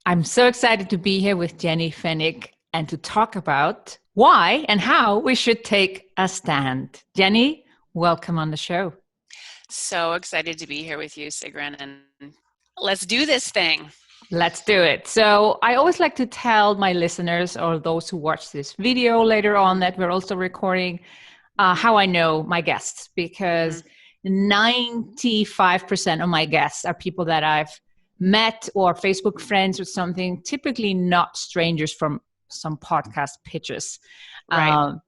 I'm so excited to be here with Jenny Fenig and to talk about why and how we should take a stand. Jenny, welcome on the show. So excited to be here with you, Sigrun, and let's do this thing. Let's do it. So, I always like to tell my listeners or those who watch this video later on that we're also recording how I know my guests Mm-hmm. because 95% of my guests are people that I've met or Facebook friends or something, typically not strangers from some podcast pitches. Right. Um,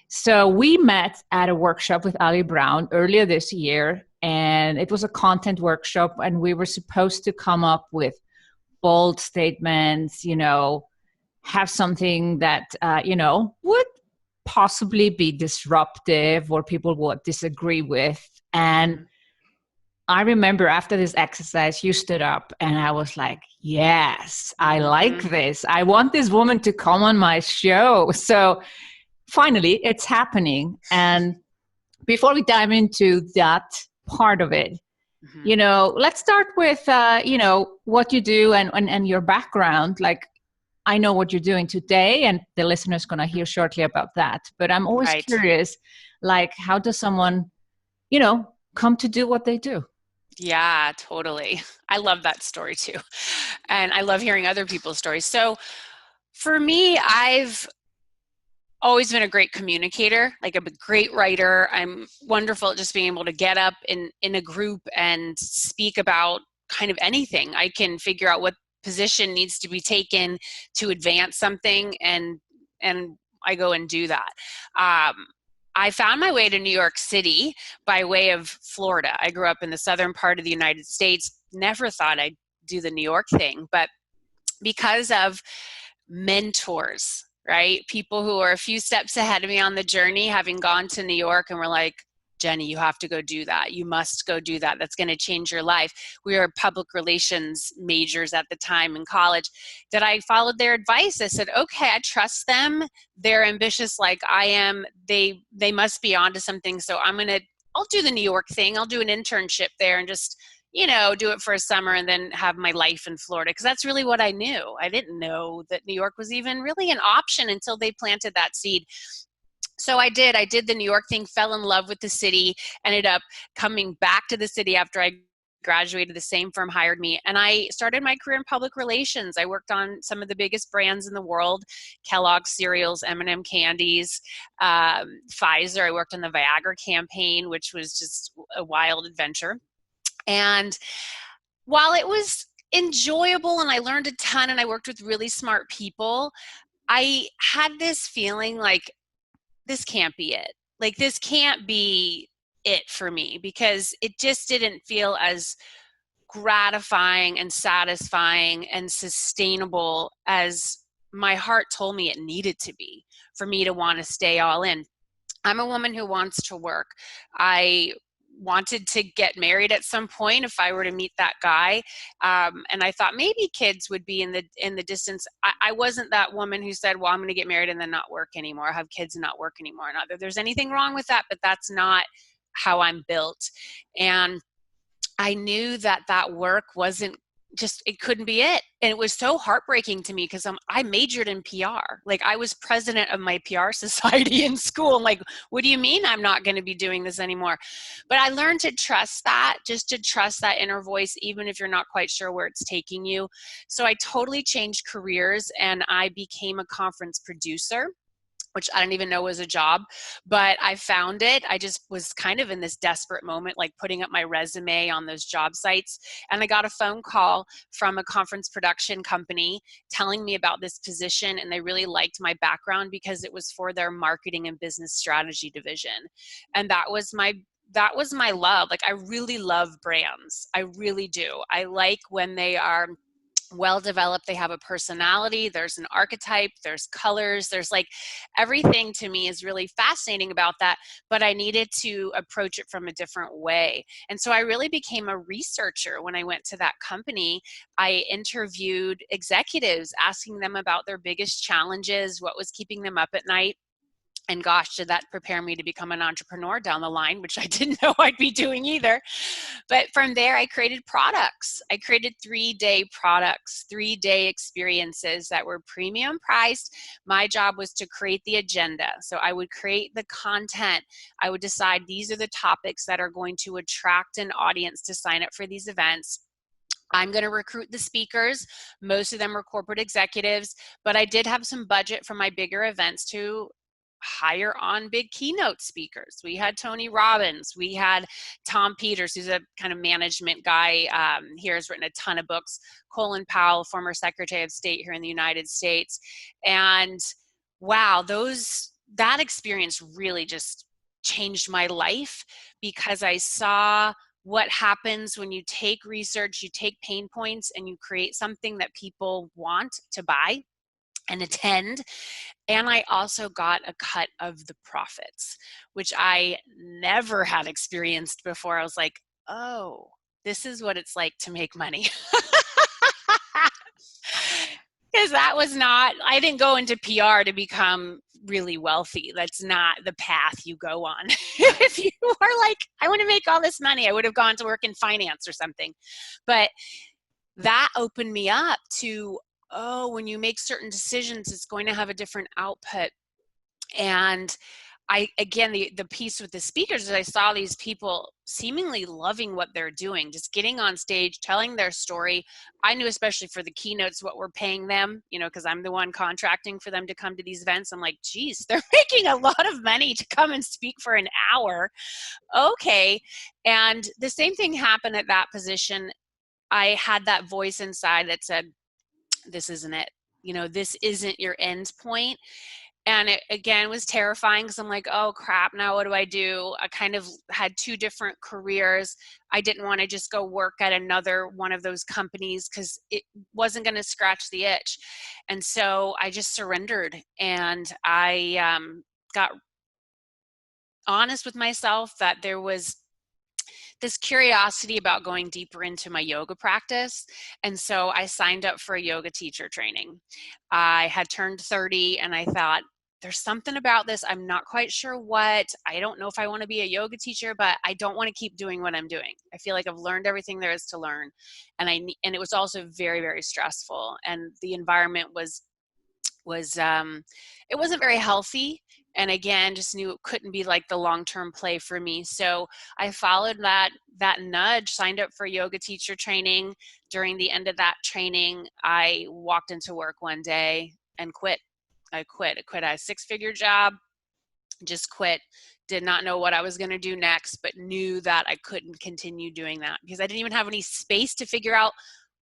so we met at a workshop with Ali Brown earlier this year, and it was a content workshop, and we were supposed to come up with bold statements, have something that, would possibly be disruptive or people would disagree with. And Mm-hmm. I remember after this exercise, you stood up and I was like, yes, I like Mm-hmm. this. I want this woman to come on my show. So finally, it's happening. And before we dive into that part of it, Mm-hmm. let's start with, what you do and your background. Like, I know what you're doing today, and the listener's going to hear shortly about that. But I'm always Right. curious, like, how does someone, come to do what they do? Yeah, totally. I love that story too. And I love hearing other people's stories. So for me, I've always been a great communicator, like I'm a great writer. I'm wonderful at just being able to get up in a group and speak about kind of anything. I can figure out what position needs to be taken to advance something, and I go and do that. I found my way to New York City by way of Florida. I grew up in the southern part of the United States. Never thought I'd do the New York thing, but because of mentors, right? People who are a few steps ahead of me on the journey, having gone to New York and were like, Jenny, you have to go do that. You must go do that. That's going to change your life. We were public relations majors at the time in college. That I followed their advice. I said, okay, I trust them. They're ambitious like I am. They must be onto something. So I'll do the New York thing. I'll do an internship there and just do it for a summer and then have my life in Florida, because that's really what I knew. I didn't know that New York was even really an option until they planted that seed. So I did the New York thing, fell in love with the city, ended up coming back to the city after I graduated. The same firm hired me, and I started my career in public relations. I worked on some of the biggest brands in the world: Kellogg's cereals, M&M candies, Pfizer. I worked on the Viagra campaign, which was just a wild adventure. And while it was enjoyable and I learned a ton and I worked with really smart people, I had this feeling like this can't be it. Like, this can't be it for me, because it just didn't feel as gratifying and satisfying and sustainable as my heart told me it needed to be for me to want to stay all in. I'm a woman who wants to work. I wanted to get married at some point if I were to meet that guy, and I thought maybe kids would be in the distance. I wasn't that woman who said, "Well, I'm going to get married and then not work anymore, have kids and not work anymore." Not that there's anything wrong with that, but that's not how I'm built. And I knew that that work wasn't just, it couldn't be it. And it was so heartbreaking to me because I majored in PR. Like, I was president of my PR society in school. I'm like, what do you mean I'm not going to be doing this anymore? But I learned to trust that, just to trust that inner voice, even if you're not quite sure where it's taking you. So I totally changed careers and I became a conference producer, which I didn't even know was a job, but I found it. I just was kind of in this desperate moment, like putting up my resume on those job sites. And I got a phone call from a conference production company telling me about this position. And they really liked my background because it was for their marketing and business strategy division. And that was my love. Like, I really love brands. I really do. I like when they are well developed, they have a personality, there's an archetype, there's colors, there's like everything to me is really fascinating about that, but I needed to approach it from a different way. And so I really became a researcher when I went to that company. I interviewed executives, asking them about their biggest challenges, what was keeping them up at night. And gosh, did that prepare me to become an entrepreneur down the line, which I didn't know I'd be doing either. But from there, I created products. I created 3-day products, 3-day experiences that were premium priced. My job was to create the agenda. So I would create the content. I would decide these are the topics that are going to attract an audience to sign up for these events. I'm going to recruit the speakers. Most of them were corporate executives, but I did have some budget for my bigger events to hire on big keynote speakers. We had Tony Robbins. We had Tom Peters, who's a kind of management guy here, has written a ton of books. Colin Powell, former Secretary of State here in the United States. And wow, that experience really just changed my life, because I saw what happens when you take research, you take pain points, and you create something that people want to buy and attend. And I also got a cut of the profits, which I never had experienced before. I was like, oh, this is what it's like to make money. Because that was not, I didn't go into PR to become really wealthy. That's not the path you go on. If you are like, I want to make all this money, I would have gone to work in finance or something. But that opened me up to, oh, when you make certain decisions, it's going to have a different output. And again, the piece with the speakers is I saw these people seemingly loving what they're doing, just getting on stage, telling their story. I knew, especially for the keynotes, what we're paying them, because I'm the one contracting for them to come to these events. I'm like, geez, they're making a lot of money to come and speak for an hour. Okay. And the same thing happened at that position. I had that voice inside that said, this isn't it. This isn't your end point. And it, again, was terrifying, because I'm like, oh, crap, now what do I do? I kind of had 2 different careers. I didn't want to just go work at another one of those companies, because it wasn't going to scratch the itch. And so I just surrendered, and I got honest with myself that there was this curiosity about going deeper into my yoga practice. And so I signed up for a yoga teacher training. I had turned 30, and I thought, there's something about this. I'm not quite sure what. I don't know if I want to be a yoga teacher, but I don't want to keep doing what I'm doing. I feel like I've learned everything there is to learn. And it was also very, very stressful. And the environment was it wasn't very healthy. And again, just knew it couldn't be like the long-term play for me. So I followed that nudge, signed up for yoga teacher training. During the end of that training, I walked into work one day and quit. I quit a 6-figure job, just quit. Did not know what I was going to do next, but knew that I couldn't continue doing that, because I didn't even have any space to figure out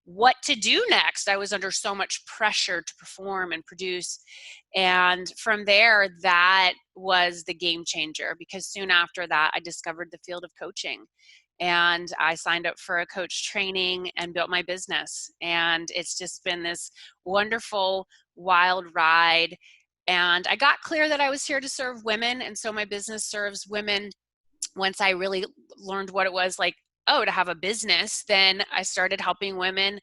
what to do next. I was under so much pressure to perform and produce. And from there, that was the game changer, because soon after that, I discovered the field of coaching. And I signed up for a coach training and built my business. And it's just been this wonderful, wild ride. And I got clear that I was here to serve women. And so my business serves women. Once I really learned what it was like, to have a business, then I started helping women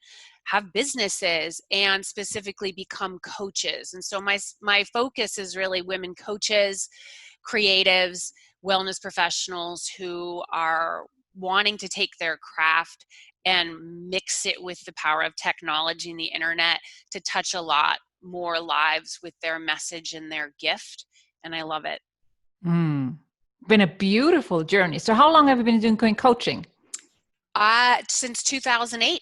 have businesses and specifically become coaches. And so my focus is really women coaches, creatives, wellness professionals who are wanting to take their craft and mix it with the power of technology and the internet to touch a lot more lives with their message and their gift. And I love it. Been a beautiful journey. So how long have you been doing coaching? Since 2008.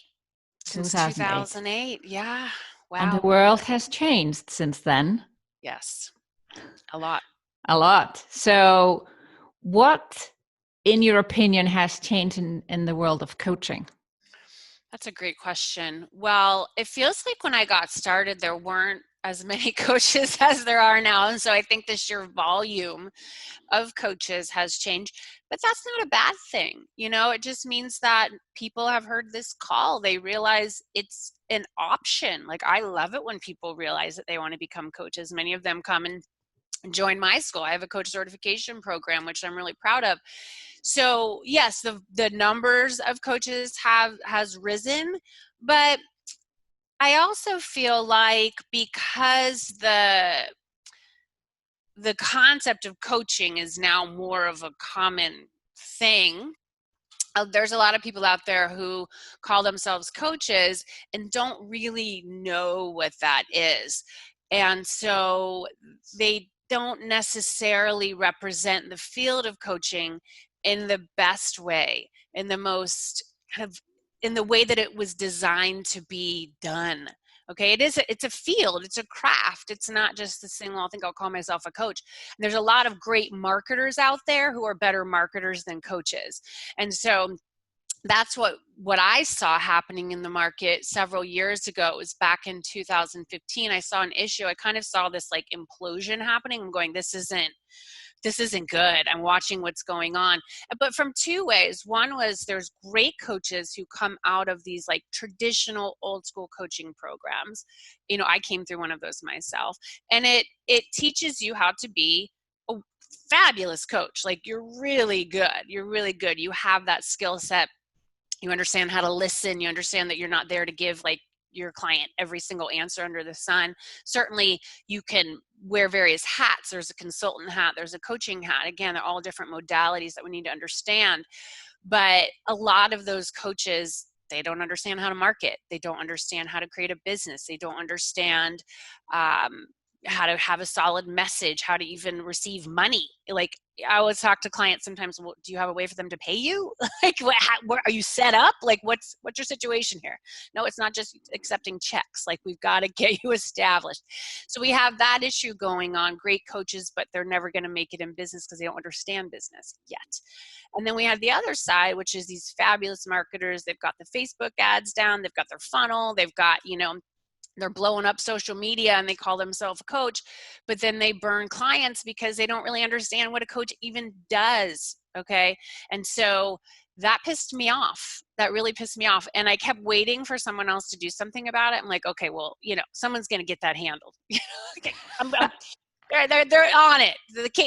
Since 2008. Yeah. Wow. And the world has changed since then. Yes. A lot. A lot. So what, in your opinion, has changed in the world of coaching? That's a great question. Well, it feels like when I got started, there weren't as many coaches as there are now. And so I think the sheer volume of coaches has changed, but that's not a bad thing. It just means that people have heard this call. They realize it's an option. Like, I love it when people realize that they want to become coaches. Many of them come and join my school. I have a coach certification program, which I'm really proud of. So yes, the numbers of coaches has risen, but I also feel like because the concept of coaching is now more of a common thing. There's a lot of people out there who call themselves coaches and don't really know what that is. And so they don't necessarily represent the field of coaching in the best way, in the most kind of in the way that it was designed to be done. Okay, it's a field, it's a craft. It's not just this thing, well, I think I'll call myself a coach. And there's a lot of great marketers out there who are better marketers than coaches. And so that's what I saw happening in the market several years ago. It was back in 2015. I saw an issue. I kind of saw this like implosion happening. I'm going, this isn't good. I'm watching what's going on. But from two ways. One was there's great coaches who come out of these like traditional old school coaching programs. You know, I came through one of those myself. And it teaches you how to be a fabulous coach. Like you're really good. You have that skill set. You understand how to listen. You understand that you're not there to give like your client every single answer under the sun. Certainly you can wear various hats. There's a consultant hat, there's a coaching hat. Again, they're all different modalities that we need to understand. But a lot of those coaches, they don't understand how to market. They don't understand how to create a business. They don't understand how to have a solid message, how to even receive money. Like I always talk to clients sometimes, well, do you have a way for them to pay you? Like, where are you set up? Like, what's your situation here? No, it's not just accepting checks. Like, we've got to get you established. So we have that issue going on. Great coaches, but they're never going to make it in business because they don't understand business yet. And then we have the other side, which is these fabulous marketers. They've got the Facebook ads down. They've got their funnel. They've got, they're blowing up social media and they call themselves a coach, but then they burn clients because they don't really understand what a coach even does. Okay. And so that pissed me off. That really pissed me off. And I kept waiting for someone else to do something about it. I'm like, okay, well, someone's going to get that handled. Okay, they're on it.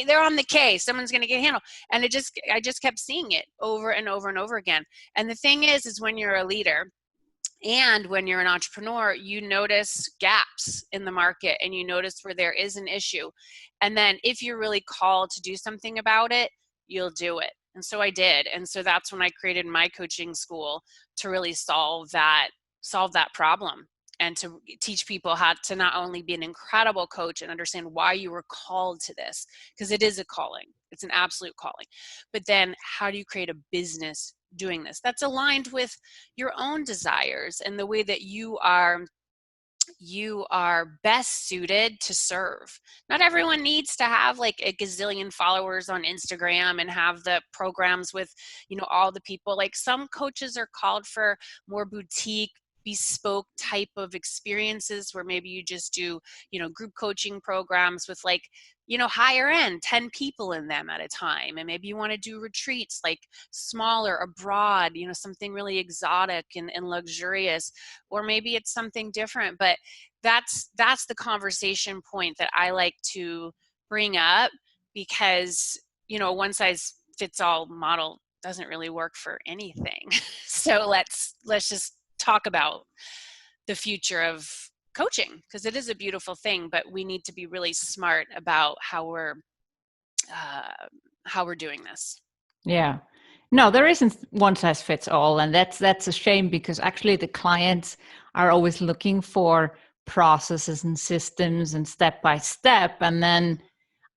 They're on the case. Someone's going to get handled. And I just kept seeing it over and over and over again. And the thing is when you're a leader, and when you're an entrepreneur, you notice gaps in the market and you notice where there is an issue. And then if you're really called to do something about it, you'll do it. And so I did. And so that's when I created my coaching school to really solve that problem and to teach people how to not only be an incredible coach and understand why you were called to this, because it is a calling. It's an absolute calling. But then how do you create a business doing this that's aligned with your own desires and the way that you are best suited to serve? Not everyone needs to have like a gazillion followers on Instagram and have the programs with, all the people. Like some coaches are called for more boutique, bespoke type of experiences where maybe you just do, group coaching programs with like, higher end, 10 people in them at a time. And maybe you want to do retreats like smaller, abroad, something really exotic and luxurious, or maybe it's something different. But that's the conversation point that I like to bring up, because, a one size fits all model doesn't really work for anything. So let's just talk about the future of coaching, because it is a beautiful thing, but we need to be really smart about how we're doing this. Yeah. No, there isn't one size fits all. And that's a shame, because actually the clients are always looking for processes and systems and step by step. And then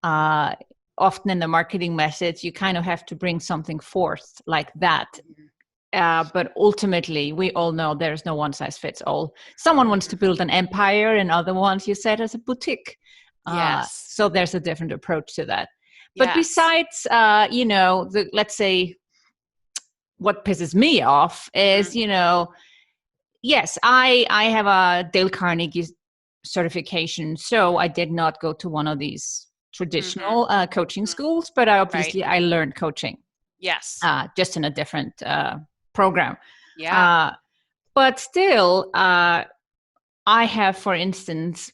often in the marketing message, you kind of have to bring something forth like that. But ultimately, we all know there's no one size fits all. Someone wants to build an empire, and other ones, you said, as a boutique. Yes. So there's a different approach to that. Yes. But besides, let's say, what pisses me off is, yes, I have a Dale Carnegie certification, so I did not go to one of these traditional coaching schools, but I learned coaching. Yes. Just in a different program. Yeah. But still, I have, for instance,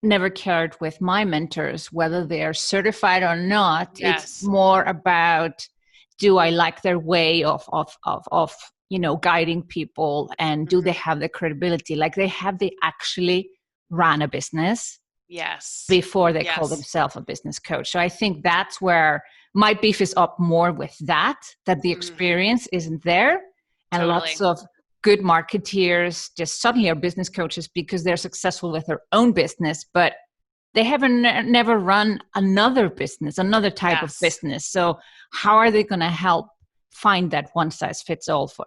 never cared with my mentors whether they are certified or not. Yes. It's more about, do I like their way of guiding people, and do they have the credibility? Like, they actually ran a business. Yes. before they call Yes. themselves a business coach. So I think that's where my beef is up more with that the Mm-hmm. experience isn't there. And lots Totally. of good marketeers just suddenly are business coaches because they're successful with their own business, but they haven't never run another business, another type of Yes. business. So how are they going to help find that one size fits all for,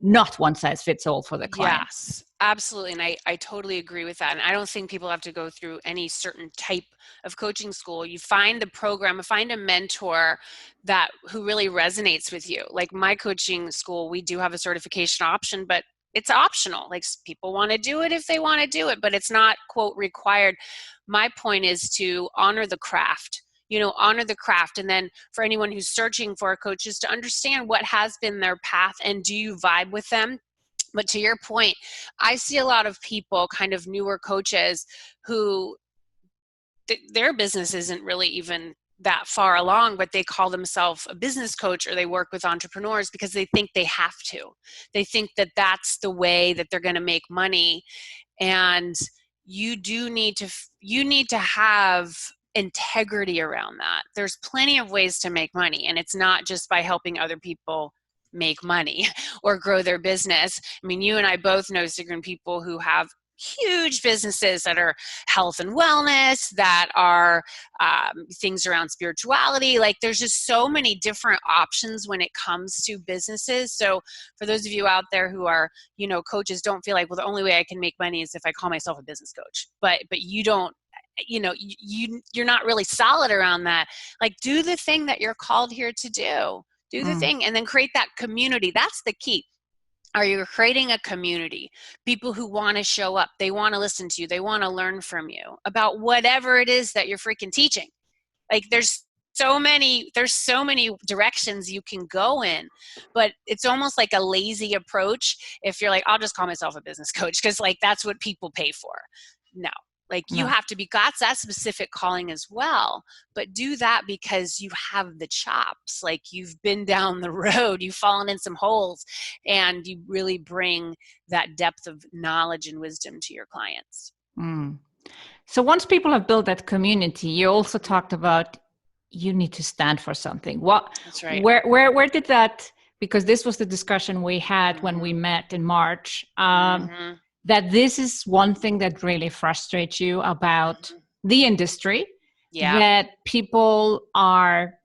not one size fits all for the client? Yes, absolutely. And I totally agree with that. And I don't think people have to go through any certain type of coaching school. You find the program, find a mentor that who really resonates with you. Like my coaching school, we do have a certification option, but it's optional. Like people want to do it if they want to do it, but it's not, quote, required. My point is to honor the craft. Honor the craft. And then for anyone who's searching for a coach, is to understand what has been their path and do you vibe with them. But to your point, I see a lot of people, kind of newer coaches, who their business isn't really even that far along, but they call themselves a business coach or they work with entrepreneurs because they think they have to. They think that that's the way that they're going to make money. And you need to have integrity around that. There's plenty of ways to make money, and it's not just by helping other people make money or grow their business. I mean, you and I both know, Sigrun, people who have huge businesses that are health and wellness, that are things around spirituality. Like there's just so many different options when it comes to businesses. So for those of you out there who are, coaches, don't feel like, well, the only way I can make money is if I call myself a business coach. But you don't, you're not really solid around that. Like do the thing that you're called here to do. Do the thing and then create that community. That's the key. Are you creating a community? People who want to show up, they want to listen to you, they want to learn from you about whatever it is that you're freaking teaching. Like there's so many directions you can go in, but it's almost like a lazy approach if you're like, I'll just call myself a business coach because like that's what people pay for. No. Like you have to be, got that specific calling as well, but do that because you have the chops. Like you've been down the road, you've fallen in some holes, and you really bring that depth of knowledge and wisdom to your clients. So once people have built that community, you also talked about you need to stand for something. That's right. Where did that? Because this was the discussion we had when we met in March. That this is one thing that really frustrates you about the industry, that people are,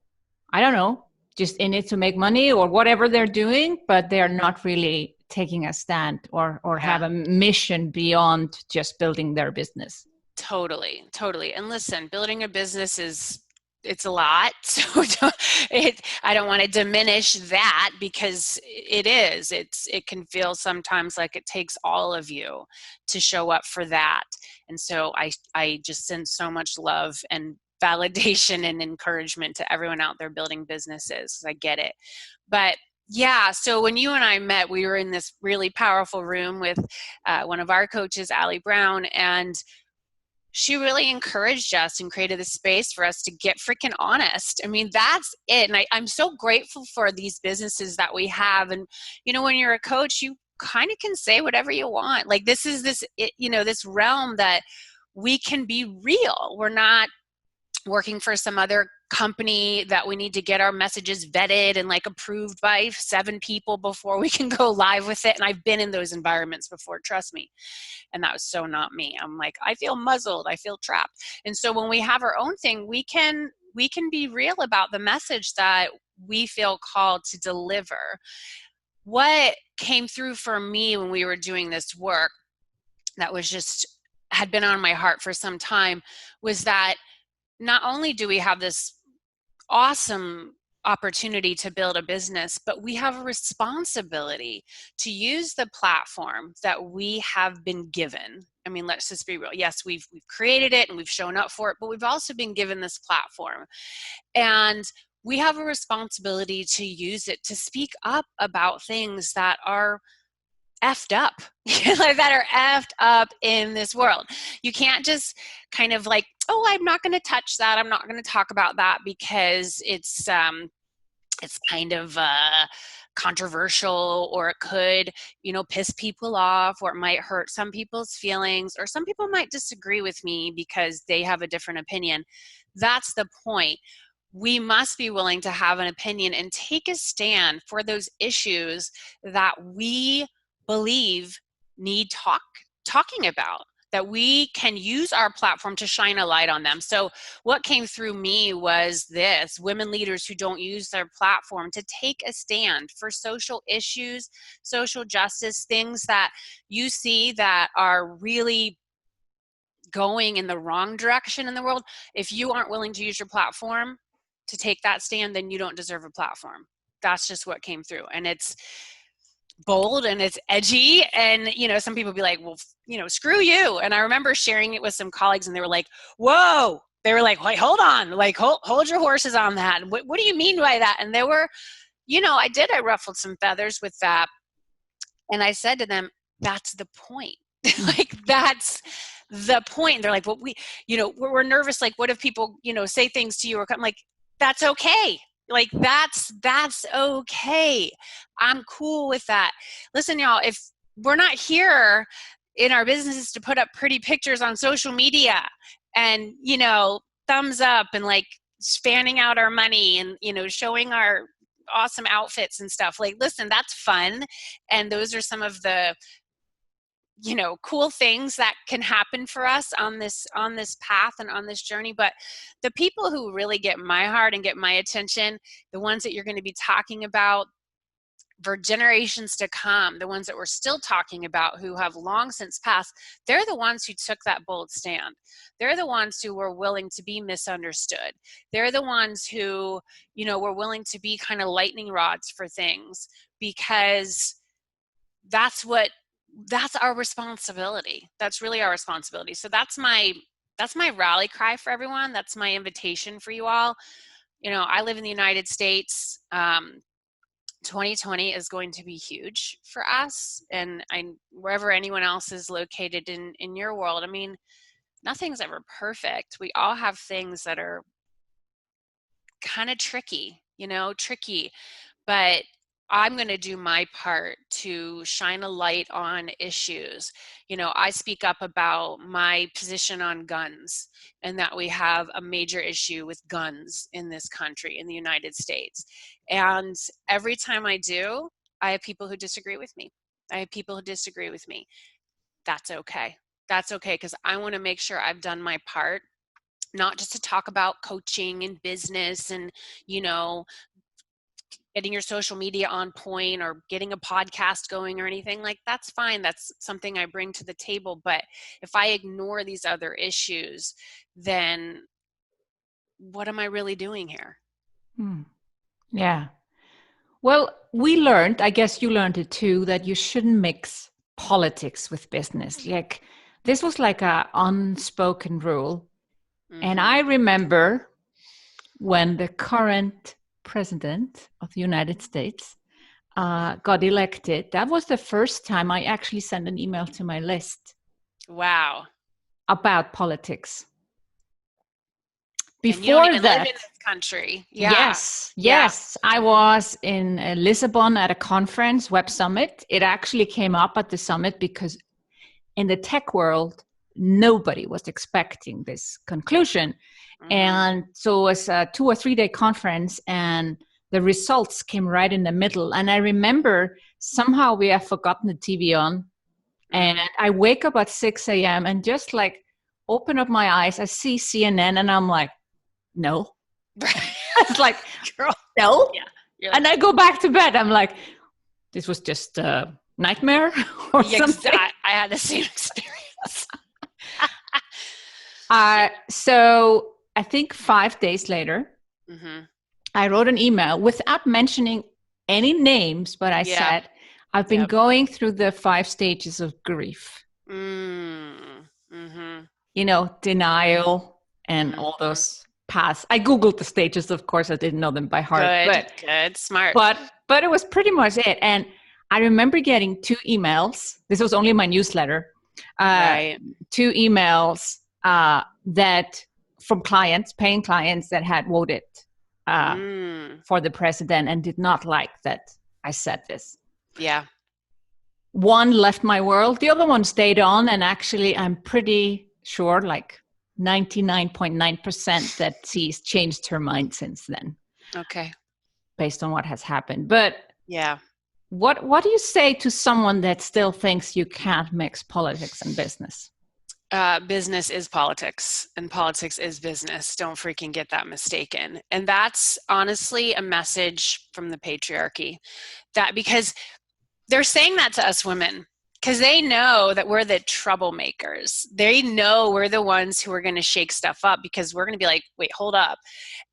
I don't know, just in it to make money or whatever they're doing, but they're not really taking a stand or have a mission beyond just building their business. Totally. And listen, building a business it's a lot. So I don't want to diminish that because it can feel sometimes like it takes all of you to show up for that. And so I just send so much love and validation and encouragement to everyone out there building businesses. I get it. But yeah, so when you and I met, we were in this really powerful room with one of our coaches, Allie Brown, and she really encouraged us and created a space for us to get freaking honest. I mean, that's it. And I'm so grateful for these businesses that we have. And, when you're a coach, you kind of can say whatever you want. Like this realm that we can be real. We're not working for some other company that we need to get our messages vetted and like approved by 7 people before we can go live with it. And I've been in those environments before, trust me. And that was so not me. I'm like, I feel muzzled, I feel trapped. And so when we have our own thing, we can be real about the message that we feel called to deliver. What came through for me when we were doing this work that had been on my heart for some time was that not only do we have this awesome opportunity to build a business, but we have a responsibility to use the platform that we have been given. I mean, let's just be real. Yes, we've created it and we've shown up for it, but we've also been given this platform. And we have a responsibility to use it to speak up about things that are effed up, that are effed up in this world. You can't just kind of like, oh, I'm not going to touch that. I'm not going to talk about that because it's kind of controversial, or it could, piss people off, or it might hurt some people's feelings, or some people might disagree with me because they have a different opinion. That's the point. We must be willing to have an opinion and take a stand for those issues that we believe need talking about, that we can use our platform to shine a light on them. So what came through me was this: women leaders who don't use their platform to take a stand for social issues, social justice, things that you see that are really going in the wrong direction in the world. If you aren't willing to use your platform to take that stand, then you don't deserve a platform. That's just what came through. And it's bold and it's edgy, and some people be like, well, screw you. And I remember sharing it with some colleagues, and they were like, whoa. They were like, wait, hold on, like hold your horses on that. What do you mean by that? And they were, I ruffled some feathers with that, and I said to them, that's the point. Like, that's the point. They're like, well, we're nervous, like, what if people say things to you, or I'm like, that's okay. Like, that's okay. I'm cool with that. Listen, y'all, if we're not here in our businesses to put up pretty pictures on social media and, thumbs up and like fanning out our money and, showing our awesome outfits and stuff, like, listen, that's fun. And those are some of the, cool things that can happen for us on this path and on this journey. But the people who really get my heart and get my attention, the ones that you're going to be talking about for generations to come, the ones that we're still talking about, who have long since passed, they're the ones who took that bold stand. They're the ones who were willing to be misunderstood. They're the ones who, were willing to be kind of lightning rods for things, because that's our responsibility. That's really our responsibility. So that's my rally cry for everyone. That's my invitation for you all. I live in the United States. 2020 is going to be huge for us, and wherever anyone else is located in your world. I mean, nothing's ever perfect. We all have things that are kind of tricky, but I'm going to do my part to shine a light on issues. I speak up about my position on guns, and that we have a major issue with guns in this country, in the United States. And every time I do, I have people who disagree with me. That's okay. That's okay, because I want to make sure I've done my part, not just to talk about coaching and business and, getting your social media on point or getting a podcast going or anything. Like, that's fine. That's something I bring to the table. But if I ignore these other issues, then what am I really doing here? Yeah. Well, we learned, I guess you learned it too, that you shouldn't mix politics with business. Like, this was like a unspoken rule. Mm-hmm. And I remember when the current president of the United States got elected, that was the first time I actually sent an email to my list. Wow. About politics. Before and you don't even live in this country. Yeah. Yes. I was in Lisbon at a conference, Web Summit. It actually came up at the summit because in the tech world, nobody was expecting this conclusion. Mm-hmm. And so it was a 2 or 3 day conference, and the results came right in the middle. And I remember somehow we have forgotten the TV on. Mm-hmm. And I wake up at 6 a.m. and just like open up my eyes. I see CNN and I'm like, no. It's like, girl, no. Yeah. Like, and I go back to bed. I'm like, this was just a nightmare or something. I had the same experience. So I think 5 days later, mm-hmm. I wrote an email without mentioning any names, but I said, I've been going through the 5 stages of grief. Mm-hmm. Denial and all those paths. I Googled the stages, of course. I didn't know them by heart. Good, smart. But it was pretty much it. And I remember getting 2 emails. This was only my newsletter. Right. 2 emails that from clients, paying clients that had voted for the president and did not like that I said this. Yeah. One left my world, the other one stayed on. And actually, I'm pretty sure, like 99.9%, that she's changed her mind since then. Okay. Based on what has happened. But yeah. What do you say to someone that still thinks you can't mix politics and business? Business is politics and politics is business. Don't freaking get that mistaken. And that's honestly a message from the patriarchy, that because they're saying that to us women because they know that we're the troublemakers. They know we're the ones who are going to shake stuff up because we're going to be like, wait, hold up.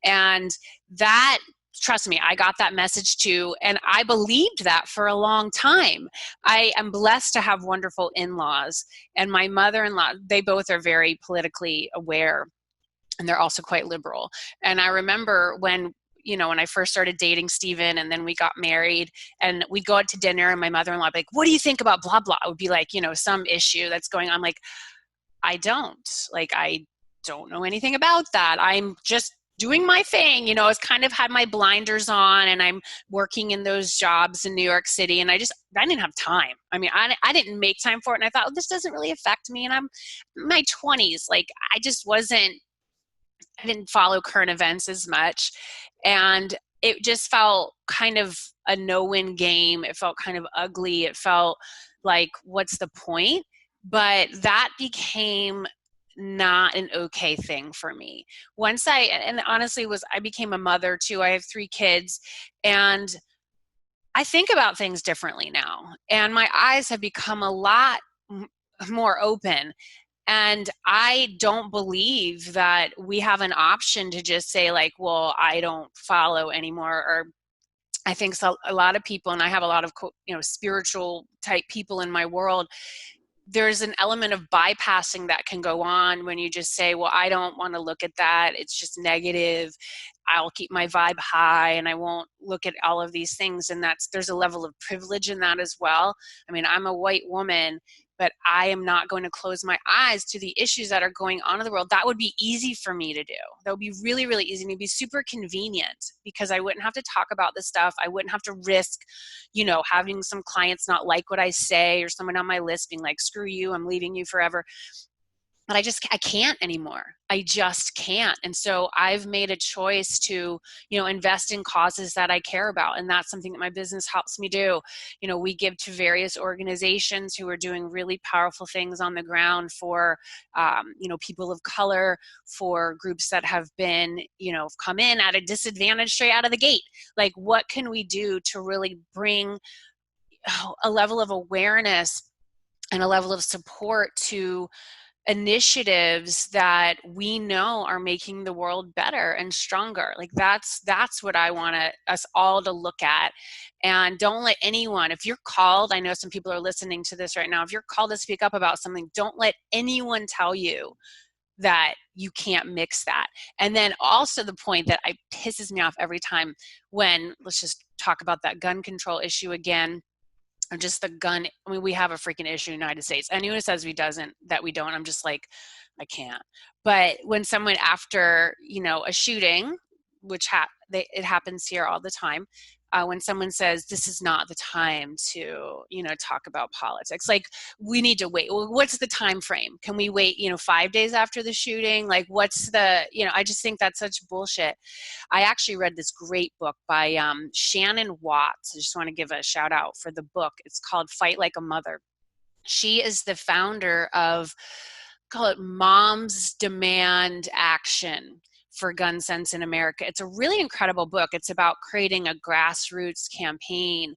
And that, trust me, I got that message too. And I believed that for a long time. I am blessed to have wonderful in-laws. And my mother-in-law, they both are very politically aware. And they're also quite liberal. And I remember when I first started dating Steven and then we got married and we'd go out to dinner and my mother-in-law would be like, what do you think about blah, blah? It would be like, some issue that's going on. Like, I don't know anything about that. I'm just doing my thing. It's kind of had my blinders on and I'm working in those jobs in New York City. And I didn't have time. I mean, I didn't make time for it. And I thought, this doesn't really affect me. And I'm in my 20s. Like, I didn't follow current events as much. And it just felt kind of a no-win game. It felt kind of ugly. It felt like, what's the point? But that became not an okay thing for me. And honestly I became a mother too. I have 3 kids and I think about things differently now. And my eyes have become a lot more open. And I don't believe that we have an option to just say like, well, I don't follow anymore. Or I think so, a lot of people, and I have a lot of spiritual type people in my world, there's an element of bypassing that can go on when you just say, well, I don't want to look at that. It's just negative. I'll keep my vibe high and I won't look at all of these things. And there's a level of privilege in that as well. I mean, I'm a white woman, but I am not going to close my eyes to the issues that are going on in the world. That would be easy for me to do. That would be really, really easy. And it'd be super convenient because I wouldn't have to talk about this stuff. I wouldn't have to risk, having some clients not like what I say or someone on my list being like, screw you, I'm leaving you forever. But I can't anymore. I just can't. And so I've made a choice to, invest in causes that I care about. And that's something that my business helps me do. We give to various organizations who are doing really powerful things on the ground for, people of color, for groups that have been, come in at a disadvantage straight out of the gate. Like, what can we do to really bring a level of awareness and a level of support to initiatives that we know are making the world better and stronger? Like that's what I want us all to look at. And don't let anyone, if you're called, I know some people are listening to this right now, if you're called to speak up about something, don't let anyone tell you that you can't mix that. And then also the point that pisses me off every time when, let's just talk about that gun control issue again. Or just the gun. I mean, we have a freaking issue in the United States. Anyone who says we don't, I'm just like, I can't. But when someone after, a shooting, which it happens here all the time, when someone says this is not the time to, talk about politics, like we need to wait. Well, what's the time frame? Can we wait, 5 days after the shooting? Like what's the, I just think that's such bullshit. I actually read this great book by Shannon Watts. I just want to give a shout out for the book. It's called Fight Like a Mother. She is the founder of, call it Moms Demand Action for Gun Sense in America. It's a really incredible book. It's about creating a grassroots campaign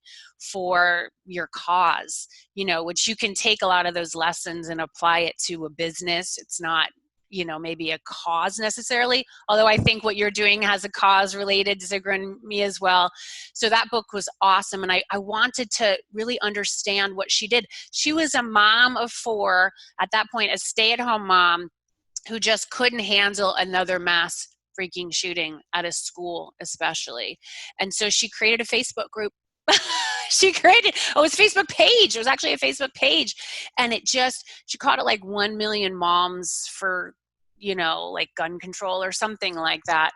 for your cause, which you can take a lot of those lessons and apply it to a business. It's not, maybe a cause necessarily, although I think what you're doing has a cause related to Sigrun, me as well. So that book was awesome. And I wanted to really understand what she did. She was a mom of 4, at that point, a stay-at-home mom who just couldn't handle another mass freaking shooting at a school, especially. And so she created a Facebook group. It was a Facebook page. It was actually a Facebook page. And she called it like 1 million moms for like gun control or something like that.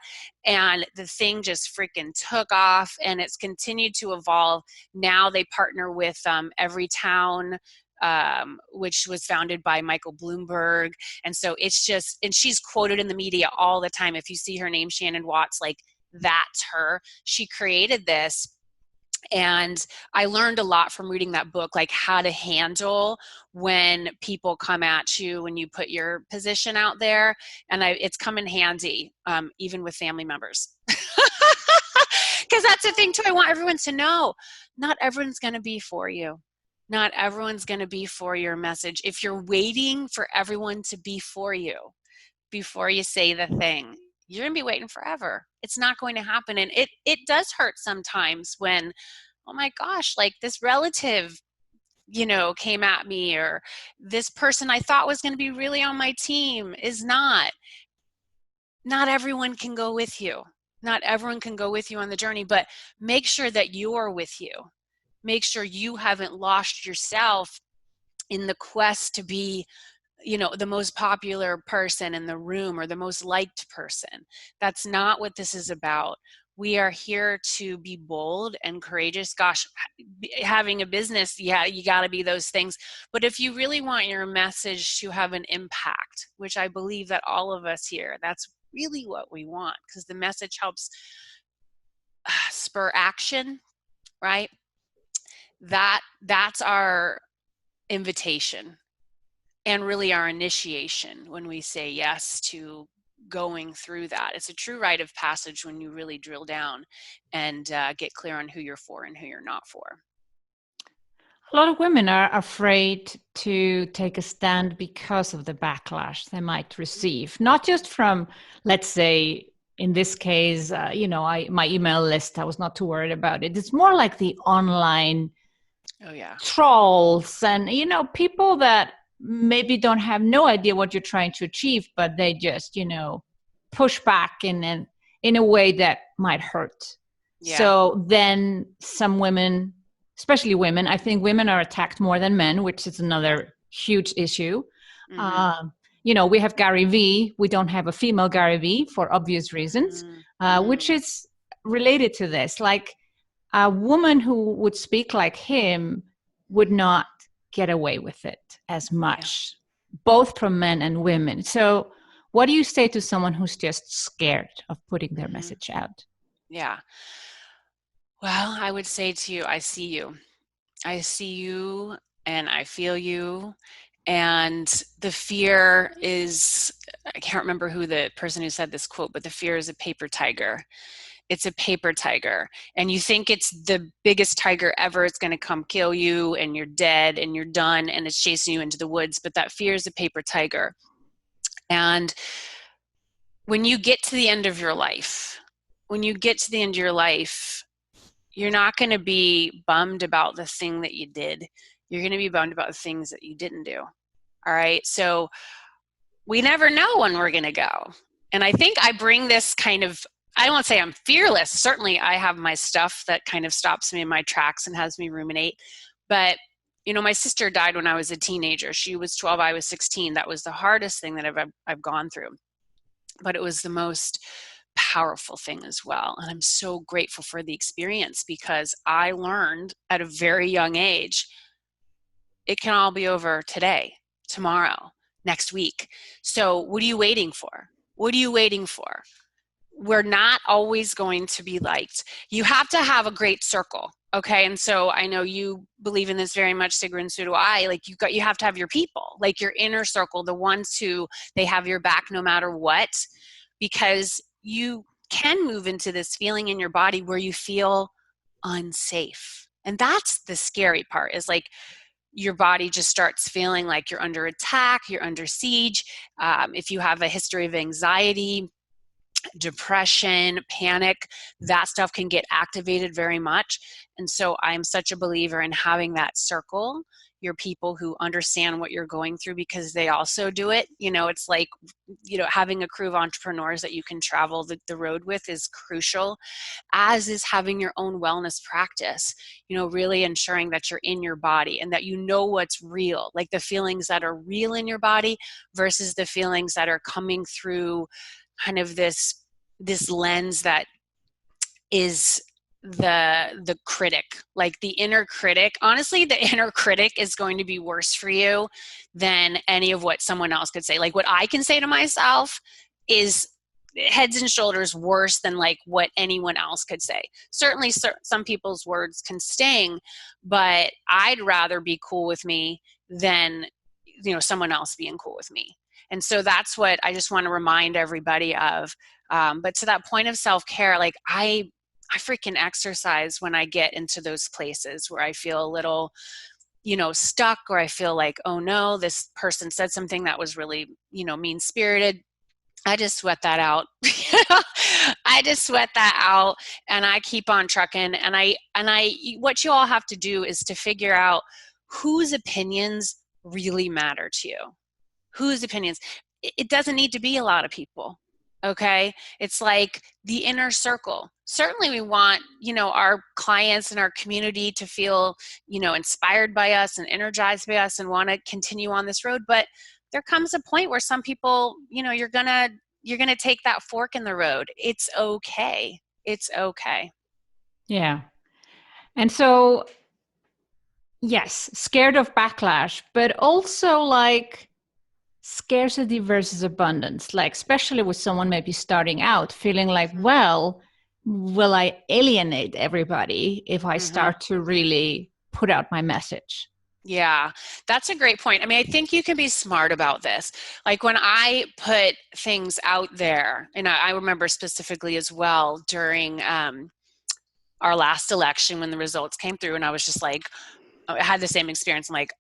And the thing just freaking took off, and it's continued to evolve. Now they partner with Every Town, which was founded by Michael Bloomberg. And so it's just, and she's quoted in the media all the time. If you see her name, Shannon Watts, like that's her. She created this. And I learned a lot from reading that book, like how to handle when people come at you when you put your position out there. And it's come in handy, even with family members. Because that's the thing too, I want everyone to know, not everyone's going to be for you. Not everyone's going to be for your message. If you're waiting for everyone to be for you before you say the thing, you're going to be waiting forever. It's not going to happen. And it does hurt sometimes when, oh my gosh, like this relative, came at me, or this person I thought was going to be really on my team is not. Not everyone can go with you. Not everyone can go with you on the journey, but make sure that you're with you. Make sure you haven't lost yourself in the quest to be the most popular person in the room or the most liked person. That's not what this is about. We are here to be bold and courageous. Gosh, having a business, yeah, you got to be those things. But if you really want your message to have an impact, which I believe that all of us here, that's really what we want, because the message helps spur action, right? That's our invitation. And really our initiation when we say yes to going through that. It's a true rite of passage when you really drill down and get clear on who you're for and who you're not for. A lot of women are afraid to take a stand because of the backlash they might receive, not just from, let's say, in this case, my email list, I was not too worried about it. It's more like the online trolls and, people that maybe don't have no idea what you're trying to achieve, but they just, push back in a way that might hurt. Yeah. So then some women, especially women, I think women are attacked more than men, which is another huge issue. Mm-hmm. We have Gary Vee. We don't have a female Gary Vee for obvious reasons, which is related to this. Like a woman who would speak like him would not get away with it as much, both from men and women. So what do you say to someone who's just scared of putting their message out? Yeah. Well, I would say to you, I see you. I see you and I feel you. And the fear is, I can't remember who the person who said this quote, but the fear is a paper tiger. It's a paper tiger. And you think it's the biggest tiger ever. It's going to come kill you and you're dead and you're done and it's chasing you into the woods. But that fear is a paper tiger. And when you get to the end of your life, you're not going to be bummed about the thing that you did. You're going to be bummed about the things that you didn't do. All right. So we never know when we're going to go. And I think I bring this kind of, I won't say I'm fearless. Certainly I have my stuff that kind of stops me in my tracks and has me ruminate. But, my sister died when I was a teenager. She was 12, I was 16. That was the hardest thing that I've gone through. But it was the most powerful thing as well. And I'm so grateful for the experience because I learned at a very young age, it can all be over today, tomorrow, next week. So what are you waiting for? What are you waiting for? We're not always going to be liked. You have to have a great circle. Okay. And so I know you believe in this very much, Sigrun, so do I. Like you have to have your people, like your inner circle, the ones who they have your back no matter what, because you can move into this feeling in your body where you feel unsafe. And that's the scary part, is like your body just starts feeling like you're under attack, you're under siege. If you have a history of anxiety, depression, panic, that stuff can get activated very much. And so I'm such a believer in having that circle your people who understand what you're going through, because they also do it. It's like, having a crew of entrepreneurs that you can travel the road with is crucial, as is having your own wellness practice, really ensuring that you're in your body and that you know what's real, like the feelings that are real in your body versus the feelings that are coming through kind of this lens that is the critic, like the inner critic. Honestly, the inner critic is going to be worse for you than any of what someone else could say. Like what I can say to myself is heads and shoulders worse than like what anyone else could say. Certainly some people's words can sting, but I'd rather be cool with me than someone else being cool with me. And so that's what I just want to remind everybody of. But to that point of self-care, like I freaking exercise when I get into those places where I feel a little, stuck, or I feel like, oh no, this person said something that was really, mean-spirited. I just sweat that out. I just sweat that out, and I keep on trucking. And what you all have to do is to figure out whose opinions really matter to you. Whose opinions? It doesn't need to be a lot of people. Okay. It's like the inner circle. Certainly we want, our clients and our community to feel, inspired by us and energized by us and want to continue on this road. But there comes a point where some people, you're going to take that fork in the road. It's okay. It's okay. Yeah. And so, yes, scared of backlash, but also like scarcity versus abundance, like especially with someone maybe starting out feeling like, well, will I alienate everybody if I start to really put out my message? Yeah, that's a great point. I mean, I think you can be smart about this. Like when I put things out there, and I remember specifically as well during our last election when the results came through, and I was just like, I had the same experience. I'm like,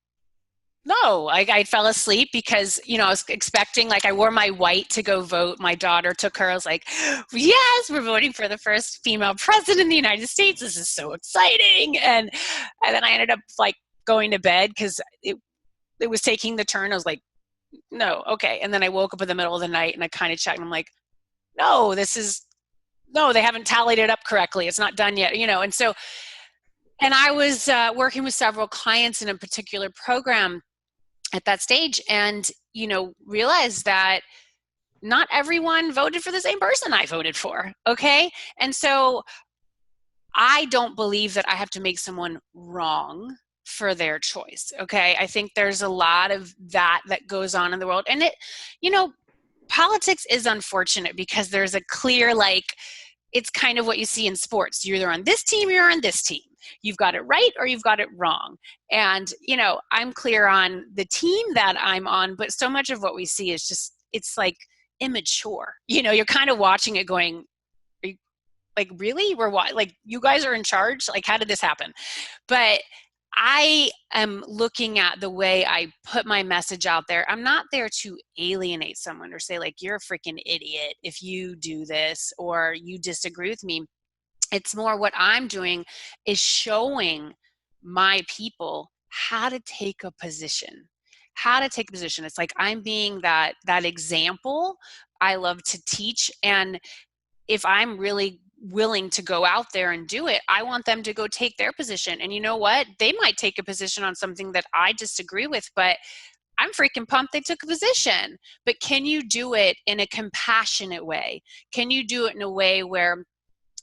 no, I fell asleep because, I was expecting, like, I wore my white to go vote. My daughter took her. I was like, yes, we're voting for the first female president in the United States. This is so exciting. And then I ended up like going to bed because it was taking the turn. I was like, no, okay. And then I woke up in the middle of the night and I kind of checked and I'm like, no, they haven't tallied it up correctly. It's not done yet, And so, and I was working with several clients in a particular program at that stage, and realized that not everyone voted for the same person I voted for. Okay. And so I don't believe that I have to make someone wrong for their choice. Okay. I think there's a lot of that goes on in the world, and politics is unfortunate because there's a clear, like, it's kind of what you see in sports. You're either on this team or you're on this team. You've got it right or you've got it wrong. And, I'm clear on the team that I'm on, but so much of what we see is just, it's like immature. You're kind of watching it going, like, really? Like, you guys are in charge? Like, how did this happen? But I am looking at the way I put my message out there. I'm not there to alienate someone or say, like, you're a freaking idiot if you do this or you disagree with me. It's more what I'm doing is showing my people how to take a position. It's like I'm being that example. I love to teach, and if I'm really willing to go out there and do it, I want them to go take their position. And you know what? They might take a position on something that I disagree with, but I'm freaking pumped they took a position. But can you do it in a compassionate way? Can you do it in a way where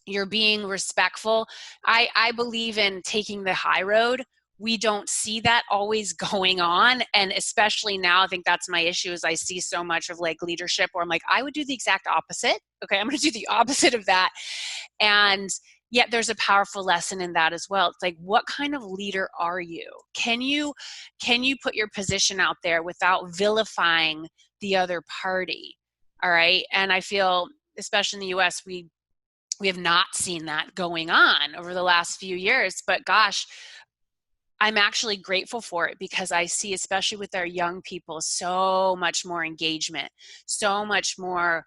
you're being respectful? I believe in taking the high road. We don't see that always going on. And especially now, I think that's my issue, is I see so much of like leadership where I'm like, I would do the exact opposite. Okay, I'm going to do the opposite of that. And yet there's a powerful lesson in that as well. It's like, what kind of leader are you? Can you put your position out there without vilifying the other party? All right. And I feel, especially in the US, we have not seen that going on over the last few years, but gosh, I'm actually grateful for it because I see, especially with our young people, so much more engagement, so much more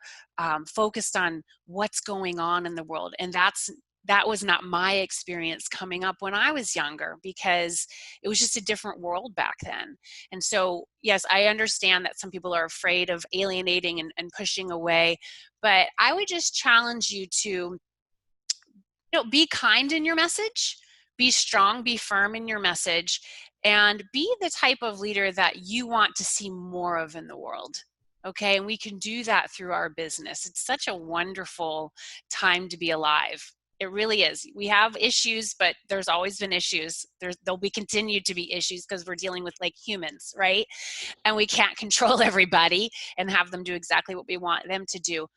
focused on what's going on in the world. And that's that was not my experience coming up when I was younger, because it was just a different world back then. And so, yes, I understand that some people are afraid of alienating and pushing away, but I would just challenge you to, be kind in your message, be strong, be firm in your message, and be the type of leader that you want to see more of in the world. Okay, and we can do that through our business. It's such a wonderful time to be alive. It really is. We have issues, but there's always been issues. There'll be continued to be issues because we're dealing with like humans, right? And we can't control everybody and have them do exactly what we want them to do.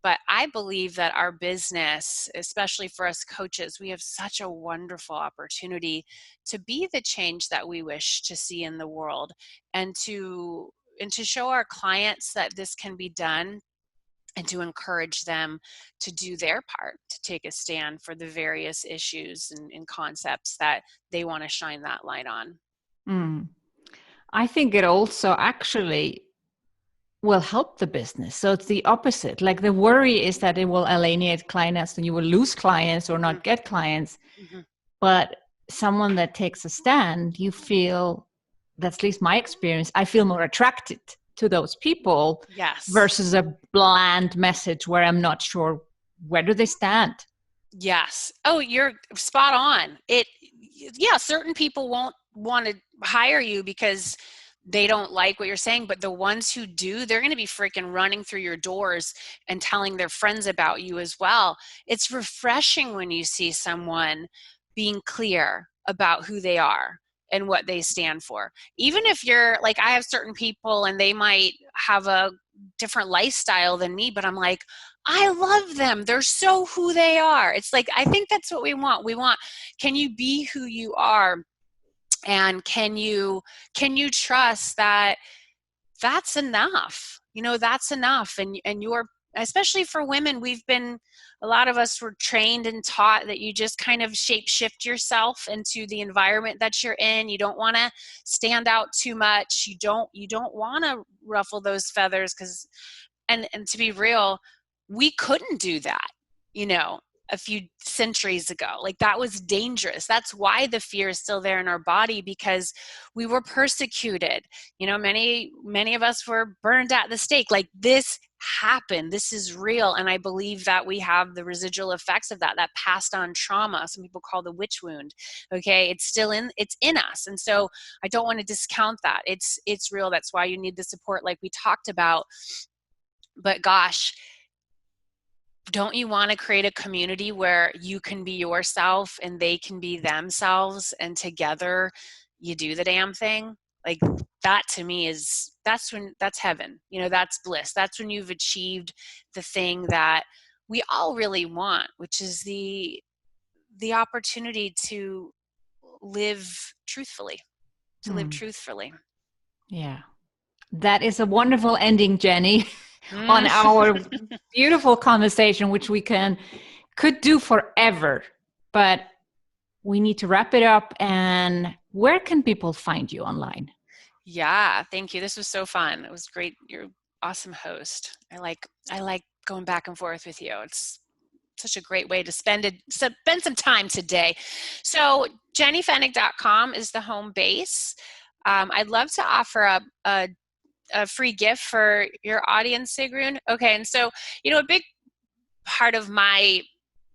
But I believe that our business, especially for us coaches, we have such a wonderful opportunity to be the change that we wish to see in the world, and to show our clients that this can be done, and to encourage them to do their part, to take a stand for the various issues and concepts that they want to shine that light on. Mm. I think it also actually will help the business. So it's the opposite. Like the worry is that it will alienate clients and you will lose clients or not get clients. Mm-hmm. But someone that takes a stand, you feel, that's at least my experience, I feel more attracted to those people. Yes. Versus a bland message where I'm not sure where do they stand. Yes. Oh, you're spot on. Certain people won't want to hire you because they don't like what you're saying, but the ones who do, they're going to be freaking running through your doors and telling their friends about you as well. It's refreshing when you see someone being clear about who they are and what they stand for. Even if you're like, I have certain people and they might have a different lifestyle than me, but I'm like, I love them. They're so who they are. It's like, I think that's what we want. Can you be who you are? And can you trust that that's enough? That's enough. And you're, especially for women, a lot of us were trained and taught that you just kind of shape shift yourself into the environment that you're in. You don't want to stand out too much. You don't want to ruffle those feathers, because, and to be real, we couldn't do that, a few centuries ago. Like, that was dangerous. That's why the fear is still there in our body, because we were persecuted. Many of us were burned at the stake. Like, this happened. This is real. And I believe that we have the residual effects of that passed on trauma. Some people call the witch wound. Okay. It's in us. And so I don't want to discount that. It's real. That's why you need the support, like we talked about. But gosh, don't you want to create a community where you can be yourself and they can be themselves, and together you do the damn thing? Like, that to me that's heaven. That's bliss. That's when you've achieved the thing that we all really want, which is the opportunity to live truthfully. Yeah. That is a wonderful ending, Jenny, on our beautiful conversation, which we could do forever, but we need to wrap it up. And where can people find you online? Yeah, thank you. This was so fun. It was great. You're an awesome host. I like going back and forth with you. It's such a great way to spend some time today. So jennyfenig.com is the home base. I'd love to offer a free gift for your audience, Sigrun. Okay, and so, a big part of my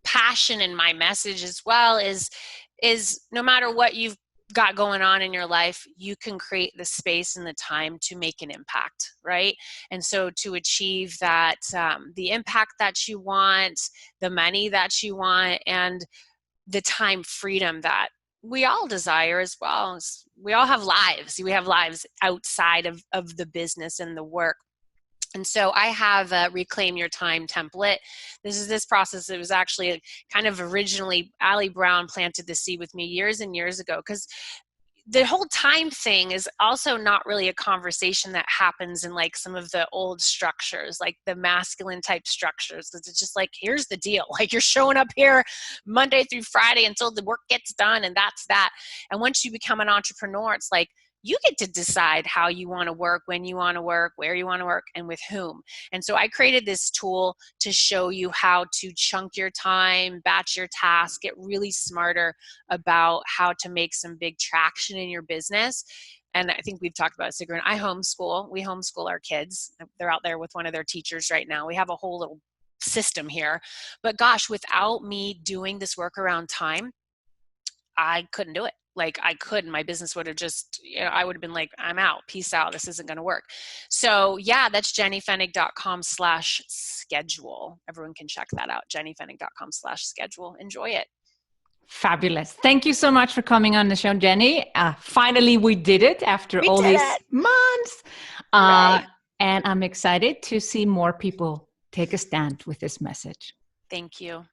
passion and my message as well is no matter what you've got going on in your life, you can create the space and the time to make an impact, right? And so to achieve that, the impact that you want, the money that you want, and the time freedom that we all desire as well. We all have lives. We have lives outside of the business and the work. And so I have a Reclaim Your Time template. This process. It was actually kind of originally, Ali Brown planted the seed with me years and years ago, because the whole time thing is also not really a conversation that happens in like some of the old structures, like the masculine type structures. Because it's just like, here's the deal. Like, you're showing up here Monday through Friday until the work gets done, and that's that. And once you become an entrepreneur, it's like, you get to decide how you want to work, when you want to work, where you want to work, and with whom. And so I created this tool to show you how to chunk your time, batch your tasks, get really smarter about how to make some big traction in your business. And I think we've talked about it, Sigrun. I homeschool. We homeschool our kids. They're out there with one of their teachers right now. We have a whole little system here. But gosh, without me doing this work around time, I couldn't do it. Like I couldn't, my business would have just, I would have been like, I'm out, peace out. This isn't going to work. So yeah, that's jennyfenig.com/schedule. Everyone can check that out. jennyfenig.com/schedule. Enjoy it. Fabulous. Thank you so much for coming on the show, Jenny. Finally, we did it after all these months. Right. And I'm excited to see more people take a stand with this message. Thank you.